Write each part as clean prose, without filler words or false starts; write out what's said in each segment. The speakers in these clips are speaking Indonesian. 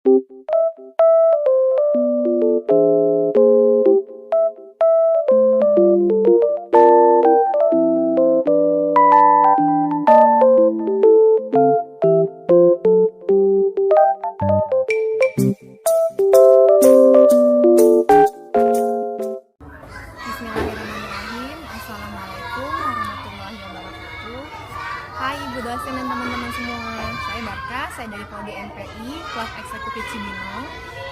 Bismillahirrahmanirrahim. Assalamualaikum warahmatullahi wabarakatuh. Hai Ibu dosen dan teman-teman semua. Saya Barka, saya dari Prodi MPI, Kelas Eksekutif Cibinong.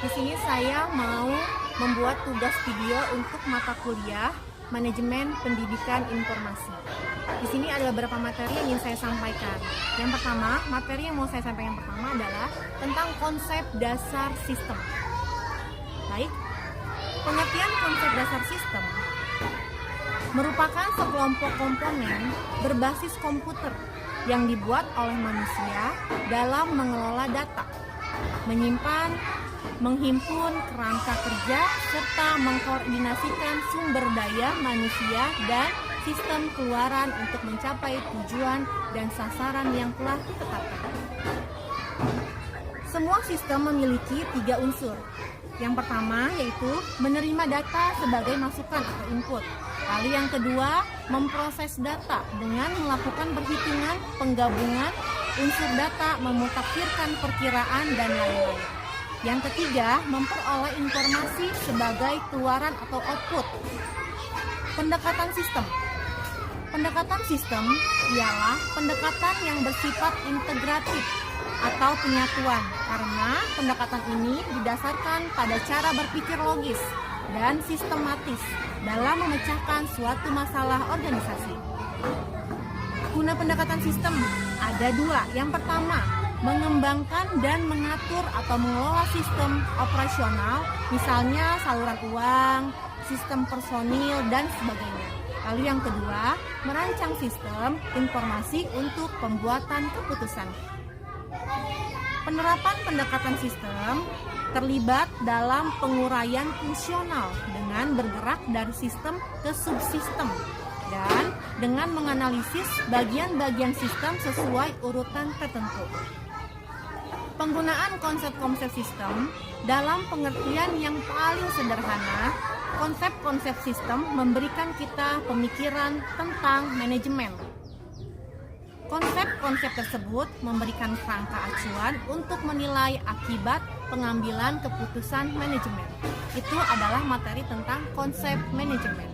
Di sini saya mau membuat tugas video untuk mata kuliah Manajemen Pendidikan Informasi. Di sini ada beberapa materi yang ingin saya sampaikan. Yang pertama, materi yang mau saya sampaikan pertama adalah tentang konsep dasar sistem. Baik, pengertian konsep dasar sistem merupakan sekelompok komponen berbasis komputer yang dibuat oleh manusia dalam mengelola data, menyimpan, menghimpun kerangka kerja, serta mengkoordinasikan sumber daya manusia dan sistem keluaran untuk mencapai tujuan dan sasaran yang telah ditetapkan. Semua sistem memiliki 3 unsur. Yang pertama yaitu menerima data sebagai masukan atau input. Lalu yang kedua, memproses data dengan melakukan perhitungan, penggabungan unsur data, memutakhirkan perkiraan, dan lain-lain. Yang ketiga, memperoleh informasi sebagai keluaran atau output. Pendekatan sistem. Pendekatan sistem ialah pendekatan yang bersifat integratif atau penyatuan, karena pendekatan ini didasarkan pada cara berpikir logis dan sistematis dalam memecahkan suatu masalah organisasi. Guna pendekatan sistem ada 2. Yang pertama, mengembangkan dan mengatur atau mengelola sistem operasional, misalnya saluran uang, sistem personil, dan sebagainya. Lalu yang kedua, merancang sistem informasi untuk pembuatan keputusan. Penerapan pendekatan sistem terlibat dalam penguraian fungsional dengan bergerak dari sistem ke subsistem dan dengan menganalisis bagian-bagian sistem sesuai urutan tertentu. Penggunaan konsep-konsep sistem dalam pengertian yang paling sederhana, konsep-konsep sistem memberikan kita pemikiran tentang manajemen. Konsep-konsep tersebut memberikan kerangka acuan untuk menilai akibat pengambilan keputusan manajemen. Itu adalah materi tentang konsep manajemen.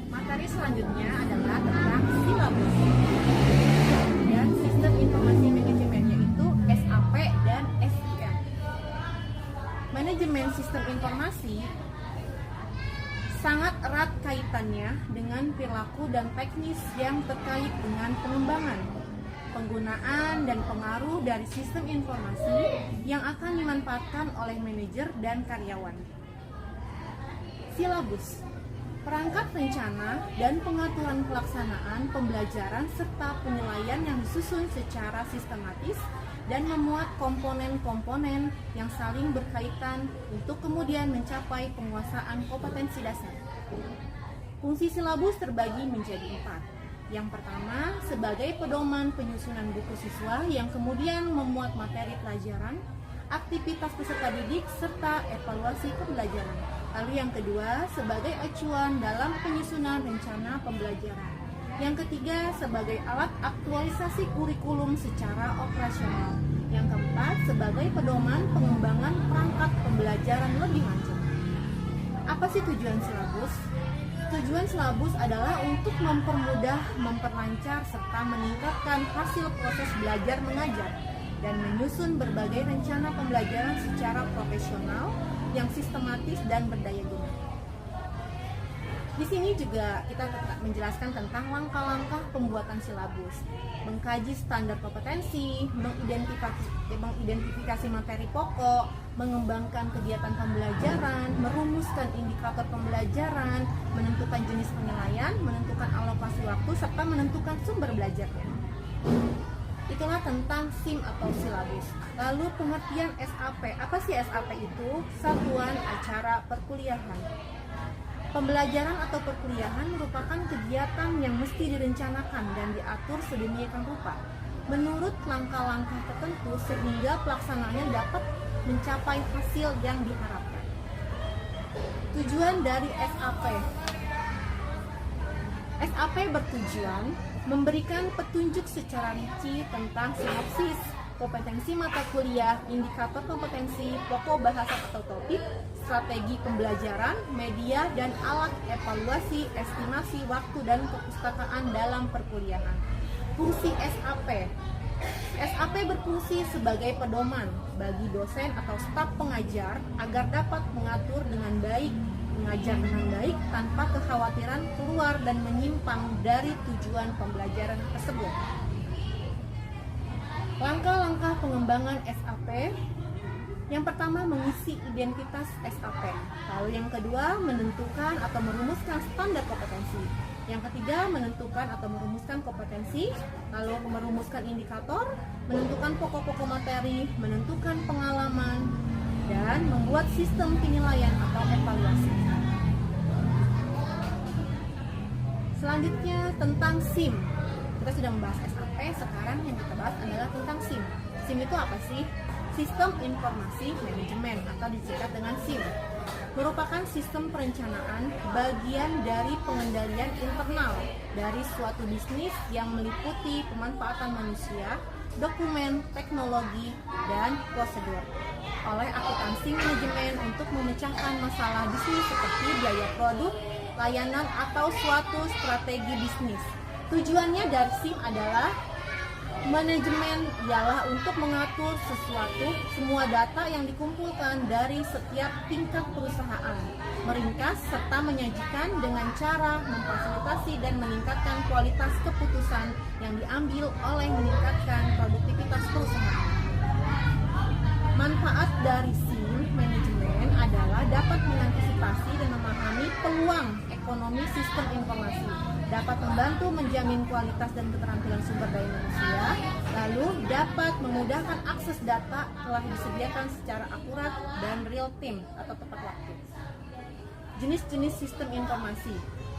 Materi selanjutnya adalah tentang silabus dan sistem informasi manajemen, yaitu SAP dan SIM. Manajemen sistem informasi sangat erat kaitannya dengan perilaku dan teknis yang terkait dengan pengembangan, penggunaan, dan pengaruh dari sistem informasi yang akan dimanfaatkan oleh manajer dan karyawan. Silabus, perangkat rencana dan pengaturan pelaksanaan pembelajaran serta penilaian yang disusun secara sistematis dan memuat komponen-komponen yang saling berkaitan untuk kemudian mencapai penguasaan kompetensi dasar. Fungsi silabus terbagi menjadi 4. Yang pertama, sebagai pedoman penyusunan buku siswa yang kemudian memuat materi pelajaran, aktivitas peserta didik, serta evaluasi pembelajaran. Lalu yang kedua, sebagai acuan dalam penyusunan rencana pembelajaran. Yang ketiga, sebagai alat aktualisasi kurikulum secara operasional. Yang keempat, sebagai pedoman pengembangan perangkat pembelajaran lebih lanjut. Apa sih tujuan silabus? Tujuan silabus adalah untuk mempermudah, memperlancar, serta meningkatkan hasil proses belajar mengajar dan menyusun berbagai rencana pembelajaran secara profesional yang sistematis dan berdaya guna. Di sini juga kita menjelaskan tentang langkah-langkah pembuatan silabus, mengkaji standar kompetensi, mengidentifikasi materi pokok, mengembangkan kegiatan pembelajaran, merumuskan indikator pembelajaran, menentukan jenis penilaian, menentukan alokasi waktu, serta menentukan sumber belajarnya. Itulah tentang SIM atau silabus. Lalu pengertian SAP. Apa sih SAP itu? Satuan Acara Perkuliahan. Pembelajaran atau perkuliahan merupakan kegiatan yang mesti direncanakan dan diatur sedemikian rupa menurut langkah-langkah tertentu sehingga pelaksanaannya dapat mencapai hasil yang diharapkan. Tujuan dari SAP. SAP bertujuan memberikan petunjuk secara rinci tentang sinopsis, kompetensi mata kuliah, indikator kompetensi, pokok bahasa atau topik, strategi pembelajaran, media, dan alat evaluasi, estimasi waktu dan perpustakaan dalam perkuliahan. Fungsi SAP. SAP berfungsi sebagai pedoman bagi dosen atau staf pengajar agar dapat mengatur dengan baik, mengajar dengan baik tanpa kekhawatiran keluar dan menyimpang dari tujuan pembelajaran tersebut. Langkah-langkah pengembangan SAP. Yang pertama, mengisi identitas SAP. Lalu yang kedua, menentukan atau merumuskan standar kompetensi. Yang ketiga, menentukan atau merumuskan kompetensi. Lalu merumuskan indikator, menentukan pokok-pokok materi, menentukan pengalaman, dan membuat sistem penilaian atau evaluasi. Selanjutnya tentang SIM. Kita sudah membahas SAP, sekarang yang kita bahas adalah tentang SIM. SIM itu apa sih? Sistem Informasi Manajemen atau disingkat dengan SIM. Merupakan sistem perencanaan bagian dari pengendalian internal dari suatu bisnis yang meliputi pemanfaatan manusia, dokumen, teknologi, dan prosedur oleh akuntansi manajemen untuk memecahkan masalah bisnis seperti biaya produk, layanan, atau suatu strategi bisnis. Tujuannya dari SIM adalah manajemen ialah untuk mengatur semua data yang dikumpulkan dari setiap tingkat perusahaan, meringkas serta menyajikan dengan cara memfasilitasi dan meningkatkan kualitas keputusan yang diambil oleh meningkatkan produktivitas perusahaan. Manfaat dari SIM manajemen adalah dapat mengantisipasi dan memahami peluang ekonomi sistem informasi, dapat membantu menjamin kualitas dan keterampilan sumber daya manusia, lalu dapat memudahkan akses data telah disediakan secara akurat dan real time atau tepat waktu. Jenis-jenis sistem informasi.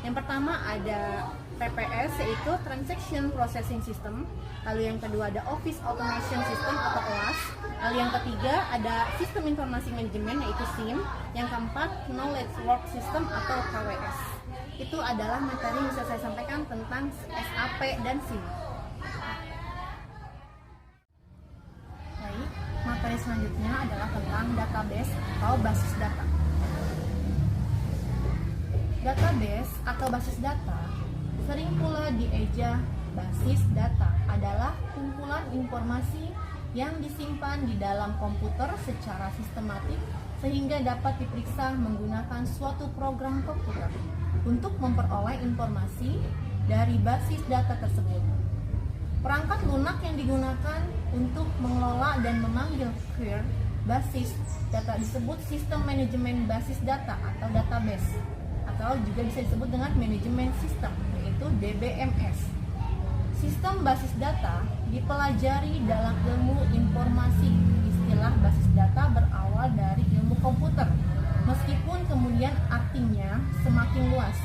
Yang pertama ada TPS, yaitu Transaction Processing System. Lalu yang kedua ada Office Automation System atau OAS. Lalu yang ketiga ada Sistem Informasi Manajemen, yaitu SIM. Yang keempat Knowledge Work System atau KWS. Itu adalah materi yang bisa saya sampaikan tentang SAP dan SIM. Baik, materi selanjutnya adalah tentang database atau basis data. Database atau basis data, sering pula dieja basis data, adalah kumpulan informasi yang disimpan di dalam komputer secara sistematik sehingga dapat diperiksa menggunakan suatu program komputer untuk memperoleh informasi dari basis data tersebut. Perangkat lunak yang digunakan untuk mengelola dan memanggil query basis data disebut sistem manajemen basis data atau database, atau juga bisa disebut dengan manajemen sistem, yaitu DBMS. Sistem basis data dipelajari dalam ilmu informasi. Istilah basis data berawal dari ilmu komputer, meskipun kemudian artinya semakin luas.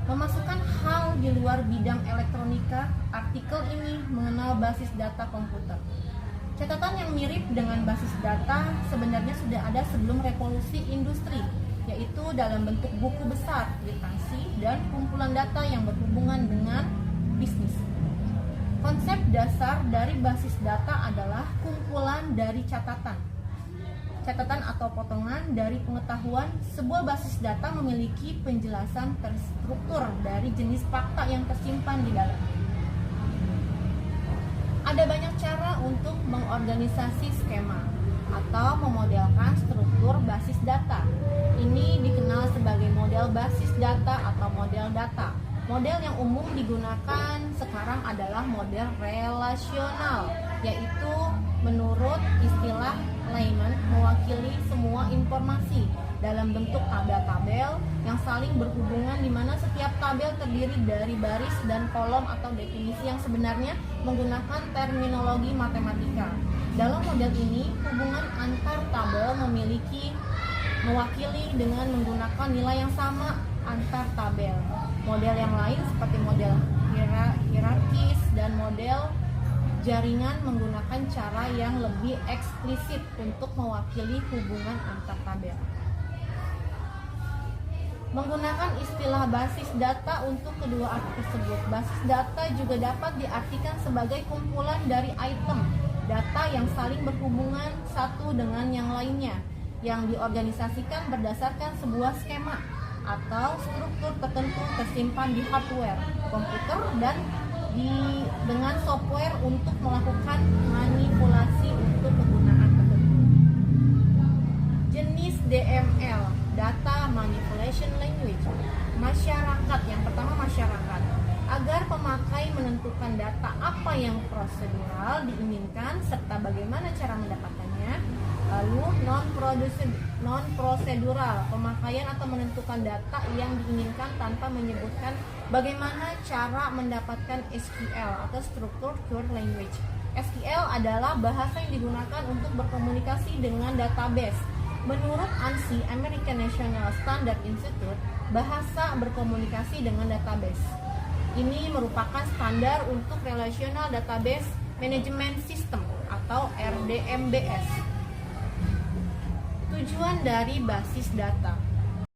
Memasukkan hal di luar bidang elektronika, artikel ini mengenal basis data komputer. Catatan yang mirip dengan basis data sebenarnya sudah ada sebelum revolusi industri, yaitu dalam bentuk buku besar, kwitansi, dan kumpulan data yang berhubungan dengan bisnis. Konsep dasar dari basis data adalah kumpulan dari catatan atau potongan dari pengetahuan. Sebuah basis data memiliki penjelasan terstruktur dari jenis fakta yang tersimpan di dalamnya. Ada banyak cara untuk mengorganisasi skema atau memodelkan struktur basis data. Ini dikenal sebagai model basis data atau model data. Model yang umum digunakan sekarang adalah model relasional, yaitu menurut istilah layman mewakili semua informasi dalam bentuk tabel-tabel yang saling berhubungan, di mana setiap tabel terdiri dari baris dan kolom atau definisi yang sebenarnya menggunakan terminologi matematika. Dalam model ini, hubungan antar tabel mewakili dengan menggunakan nilai yang sama antar tabel. Model yang lain seperti model hierarkis dan model jaringan menggunakan cara yang lebih eksplisit untuk mewakili hubungan antar tabel. Menggunakan istilah basis data untuk kedua arti tersebut. Basis data juga dapat diartikan sebagai kumpulan dari item data yang saling berhubungan satu dengan yang lainnya, yang diorganisasikan berdasarkan sebuah skema atau struktur tertentu tersimpan di hardware, komputer, dan dengan software untuk melakukan manipulasi untuk kegunaan tertentu. Jenis DML, Data Manipulation Language. Masyarakat, yang pertama masyarakat. Agar pemakai menentukan data apa yang prosedural diinginkan serta bagaimana cara mendapatkannya. Lalu non-prosedural, pemakaian atau menentukan data yang diinginkan tanpa menyebutkan bagaimana cara mendapatkan SQL atau Structured Query Language. SQL adalah bahasa yang digunakan untuk berkomunikasi dengan database. Menurut ANSI, American National Standard Institute, bahasa berkomunikasi dengan database. Ini merupakan standar untuk Relational Database Management System atau RDMBS. Tujuan dari basis data.